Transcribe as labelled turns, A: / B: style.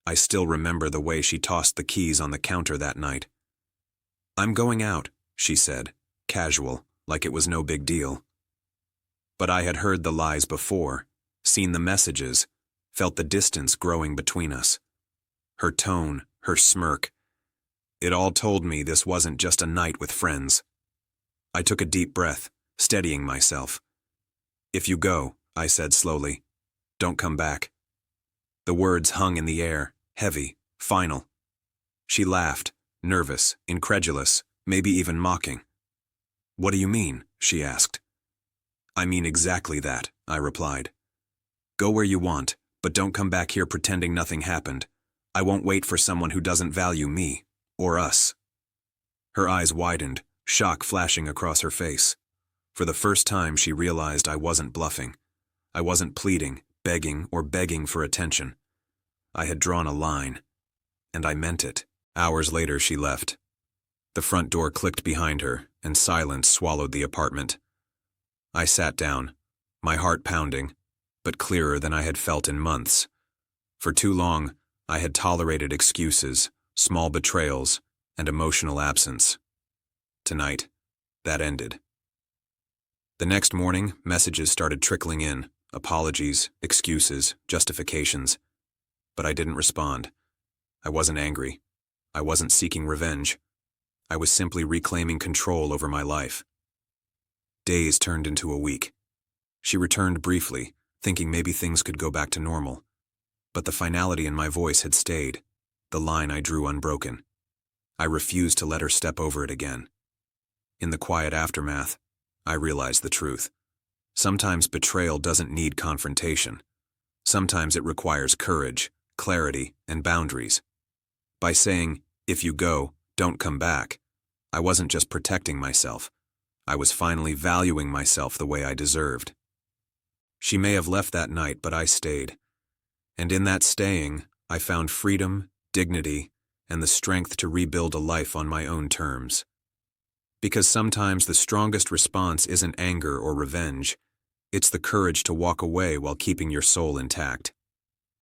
A: I still remember the way she tossed the keys on the counter that night. "I'm going out," she said, casual, like it was no big deal. But I had heard the lies before, seen the messages, felt the distance growing between us. Her tone, her smirk. It all told me this wasn't just a night with friends. I took a deep breath, steadying myself. "If you go," I said slowly, "don't come back." The words hung in the air, heavy, final. She laughed, nervous, incredulous, maybe even mocking. "What do you mean?" she asked. "I mean exactly that," I replied. "Go where you want, but don't come back here pretending nothing happened. I won't wait for someone who doesn't value me, or us." Her eyes widened, shock flashing across her face. For the first time she realized I wasn't bluffing. I wasn't pleading, begging, or begging for attention. I had drawn a line. And I meant it. Hours later she left. The front door clicked behind her, and silence swallowed the apartment. I sat down, my heart pounding, but clearer than I had felt in months. For too long, I had tolerated excuses, small betrayals, and emotional absence. Tonight, that ended. The next morning, messages started trickling in, apologies, excuses, justifications. But I didn't respond. I wasn't angry. I wasn't seeking revenge. I was simply reclaiming control over my life. Days turned into a week. She returned briefly, thinking maybe things could go back to normal. But the finality in my voice had stayed, the line I drew unbroken. I refused to let her step over it again. In the quiet aftermath, I realized the truth. Sometimes betrayal doesn't need confrontation. Sometimes it requires courage, clarity, and boundaries. By saying, "If you go, don't come back," I wasn't just protecting myself. I was finally valuing myself the way I deserved. She may have left that night, but I stayed. And in that staying, I found freedom, dignity, and the strength to rebuild a life on my own terms. Because sometimes the strongest response isn't anger or revenge. It's the courage to walk away while keeping your soul intact.